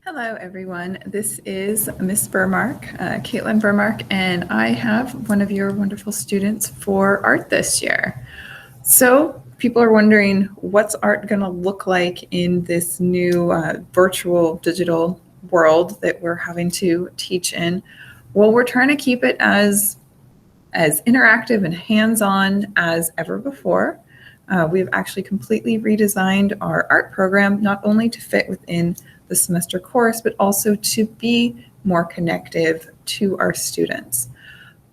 Hello, everyone. This is Miss Burmark, Caitlin Burmark, and I have one of your wonderful students for art this year. So people are wondering, what's art going to look like in this new virtual digital world that we're having to teach in? Well, we're trying to keep it as interactive and hands-on as ever before. We've actually completely redesigned our art program, not only to fit within the semester course, but also to be more connective to our students.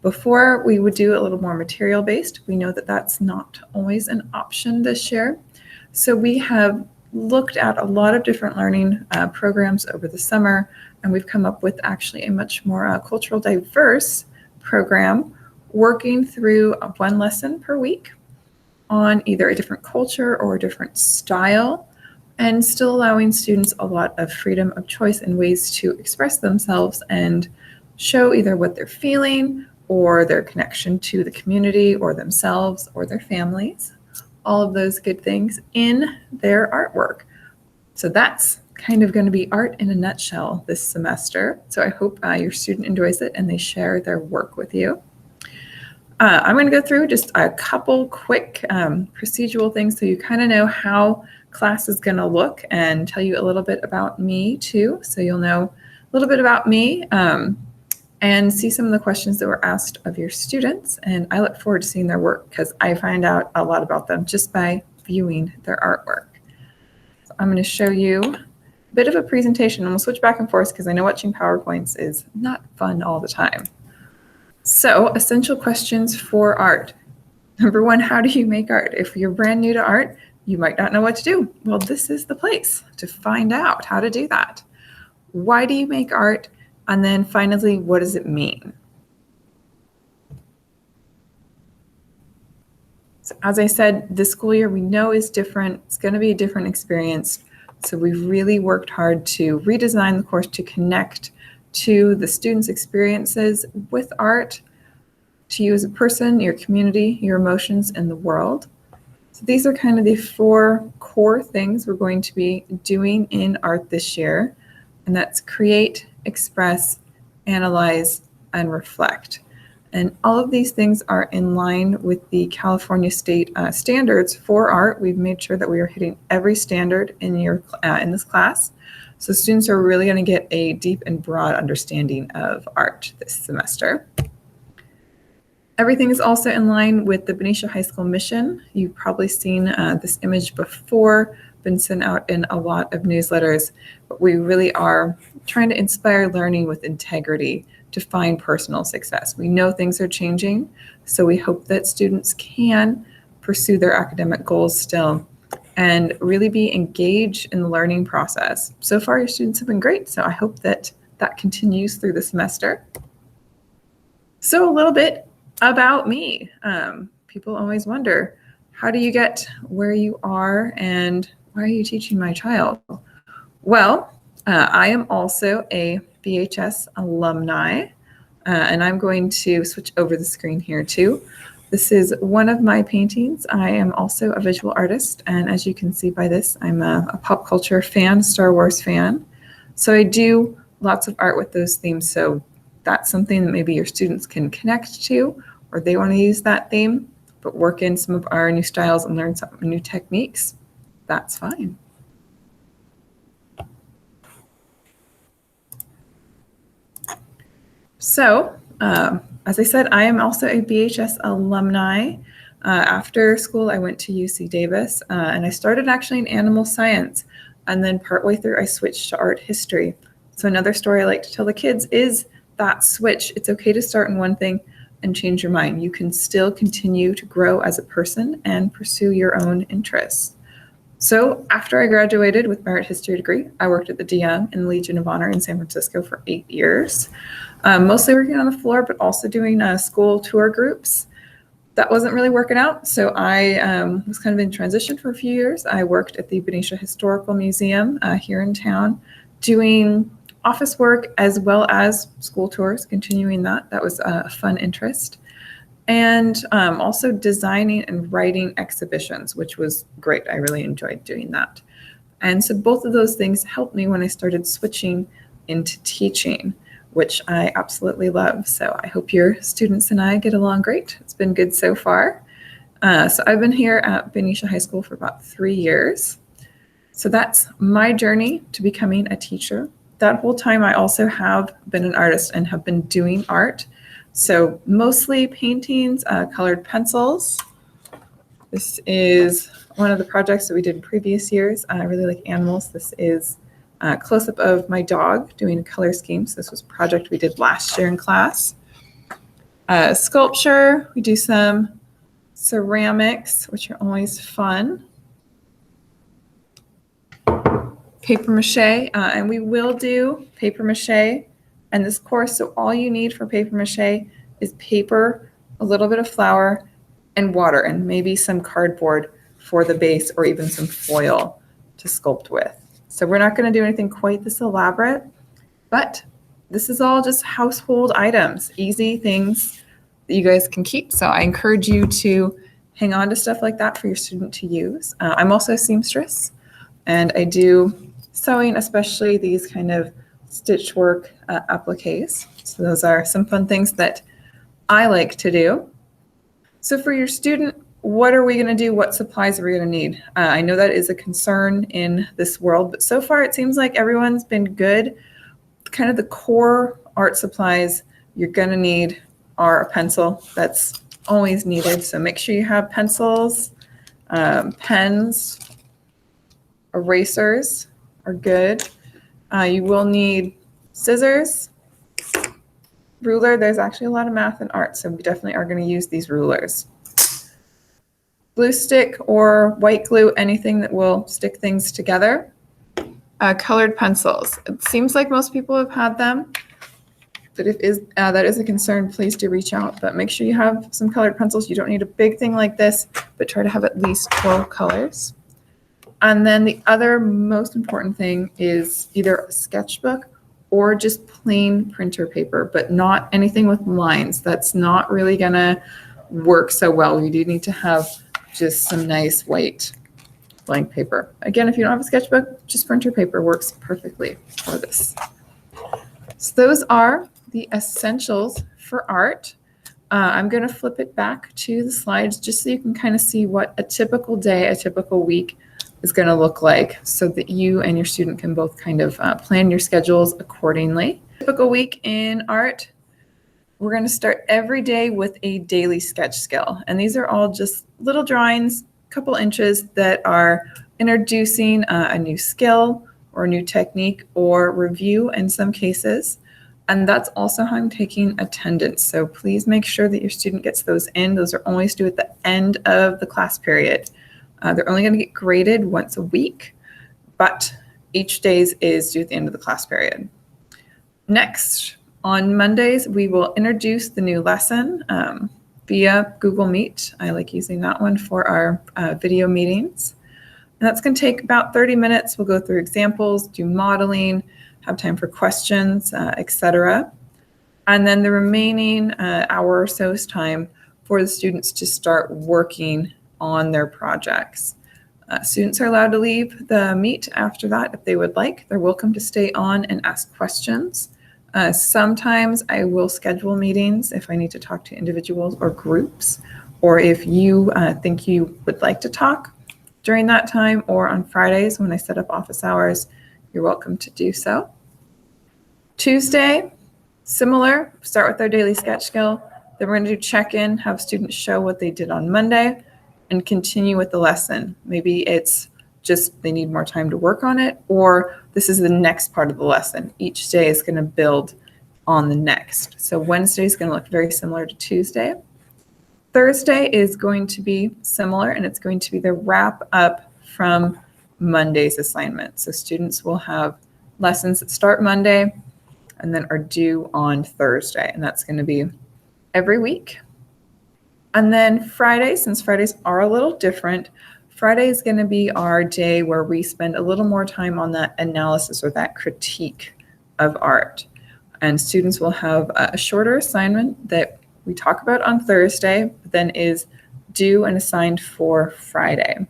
Before, we would do a little more material-based. We know that that's not always an option this year. So we have looked at a lot of different learning programs over the summer, and we've come up with actually a much more cultural diverse program, working through one lesson per week on either a different culture or a different style, and still allowing students a lot of freedom of choice and ways to express themselves and show either what they're feeling or their connection to the community or themselves or their families, all of those good things in their artwork. So that's kind of going to be art in a nutshell this semester. So I hope your student enjoys it and they share their work with you. I'm going to go through just a couple quick procedural things so you kind of know how class is going to look, and tell you a little bit about me too, so you'll know a little bit about me and see some of the questions that were asked of your students. And I look forward to seeing their work because I find out a lot about them just by viewing their artwork. So I'm going to show you a bit of a presentation, and we'll switch back and forth because I know watching PowerPoints is not fun all the time. So, essential questions for art. Number one, how do you make art? If you're brand new to art, you might not know what to do. Well, this is the place to find out how to do that. Why do you make art? And then finally, what does it mean? So as I said, this school year we know is different. It's going to be a different experience. So we've really worked hard to redesign the course to connect to the students' experiences with art, to you as a person, your community, your emotions, and the world. So these are kind of the 4 core things we're going to be doing in art this year, and that's create, express, analyze, and reflect. And all of these things are in line with the California state standards for art. We've made sure that we are hitting every standard in this class. So students are really going to get a deep and broad understanding of art this semester. Everything is also in line with the Benicia High School mission. You've probably seen this image before, been sent out in a lot of newsletters, but we really are trying to inspire learning with integrity to find personal success. We know things are changing, so we hope that students can pursue their academic goals still and really be engaged in the learning process. So far, your students have been great, so I hope that that continues through the semester. So a little bit about me. People always wonder, how do you get where you are and why are you teaching my child? Well, I am also a BHS alumni, and I'm going to switch over the screen here too. This is one of my paintings. I am also a visual artist, and as you can see by this, I'm a pop culture fan, Star Wars fan. So I do lots of art with those themes, so that's something that maybe your students can connect to, or they want to use that theme, but work in some of our new styles and learn some new techniques. That's fine. So, as I said, I am also a BHS alumni. After school, I went to UC Davis, and I started actually in animal science. And then partway through, I switched to art history. So another story I like to tell the kids is that switch. It's okay to start in one thing and change your mind. You can still continue to grow as a person and pursue your own interests. So after I graduated with my art history degree, I worked at the DM and Legion of Honor in San Francisco for 8 years, mostly working on the floor, but also doing school tour groups. That wasn't really working out, so I was kind of in transition for a few years. I worked at the Benicia Historical Museum here in town, doing office work as well as school tours, continuing that. That was a fun interest. And also designing and writing exhibitions, which was great. I really enjoyed doing that. And so both of those things helped me when I started switching into teaching, which I absolutely love. So I hope your students and I get along great. It's been good so far. So I've been here at Benicia High School for about 3 years. So that's my journey to becoming a teacher. That whole time I also have been an artist and have been doing art. So mostly paintings, colored pencils. This is one of the projects that we did in previous years. I really like animals. This is a close-up of my dog doing a color scheme. So this was a project we did last year in class. Sculpture, we do some ceramics, which are always fun. Paper mache, and we will do paper mache in this course. So all you need for paper mache is paper, a little bit of flour, and water, and maybe some cardboard for the base, or even some foil to sculpt with. So we're not going to do anything quite this elaborate, but this is all just household items, easy things that you guys can keep. So I encourage you to hang on to stuff like that for your student to use. I'm also a seamstress, and I do sewing, especially these kind of stitch work appliques. So those are some fun things that I like to do. So for your student, what are we going to do? What supplies are we going to need? I know that is a concern in this world, but so far it seems like everyone's been good. Kind of the core art supplies you're going to need are a pencil. That's always needed. So make sure you have pencils, pens, erasers are good. You will need scissors, ruler. There's actually a lot of math and art, so we definitely are going to use these rulers. Glue stick or white glue, anything that will stick things together. Colored pencils. It seems like most people have had them, but if that is a concern, please do reach out. But make sure you have some colored pencils. You don't need a big thing like this, but try to have at least 12 colors. And then the other most important thing is either a sketchbook or just plain printer paper, but not anything with lines. That's not really gonna work so well. You do need to have just some nice white blank paper. Again, if you don't have a sketchbook, just printer paper works perfectly for this. So those are the essentials for art. I'm gonna flip it back to the slides just so you can kind of see what a typical day, a typical week is going to look like, so that you and your student can both kind of plan your schedules accordingly. Typical week in art, we're going to start every day with a daily sketch skill. And these are all just little drawings, a couple inches, that are introducing a new skill or a new technique or review in some cases. And that's also how I'm taking attendance. So please make sure that your student gets those in. Those are always due at the end of the class period. They're only going to get graded once a week, but each day is due at the end of the class period. Next, on Mondays, we will introduce the new lesson via Google Meet. I like using that one for our video meetings. And that's going to take about 30 minutes. We'll go through examples, do modeling, have time for questions, etc. And then the remaining hour or so is time for the students to start working on their projects. Students are allowed to leave the meet after that if they would like. They're welcome to stay on and ask questions. Sometimes I will schedule meetings if I need to talk to individuals or groups, or if you think you would like to talk during that time, or on Fridays when I set up office hours, you're welcome to do so. Tuesday, similar, start with their daily sketch skill. Then we're going to do check-in, have students show what they did on Monday, and continue with the lesson. Maybe it's just they need more time to work on it, or this is the next part of the lesson. Each day is going to build on the next. So Wednesday is going to look very similar to Tuesday. Thursday is going to be similar, and it's going to be the wrap up from Monday's assignment. So students will have lessons that start Monday and then are due on Thursday, and that's going to be every week. And then Friday, since Fridays are a little different, Friday is going to be our day where we spend a little more time on that analysis or that critique of art. And students will have a shorter assignment that we talk about on Thursday, but then is due and assigned for Friday.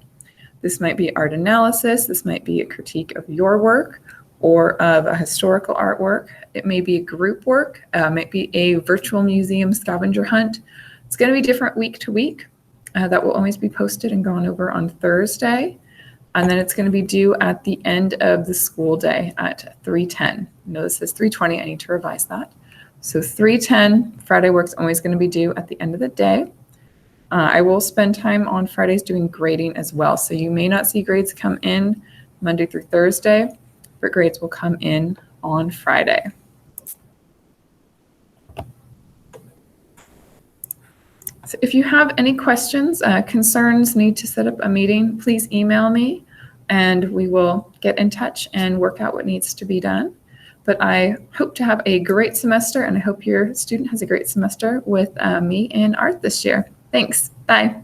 This might be art analysis. This might be a critique of your work or of a historical artwork. It may be group work. It might be a virtual museum scavenger hunt. It's going to be different week to week. That will always be posted and gone over on Thursday. And then it's going to be due at the end of the school day at 3:10. No, this says 3:20. I need to revise that. So 3:10, Friday work's always going to be due at the end of the day. I will spend time on Fridays doing grading as well. So you may not see grades come in Monday through Thursday, but grades will come in on Friday. So if you have any questions, concerns, need to set up a meeting, please email me and we will get in touch and work out what needs to be done. But I hope to have a great semester, and I hope your student has a great semester with me in art this year. Thanks. Bye.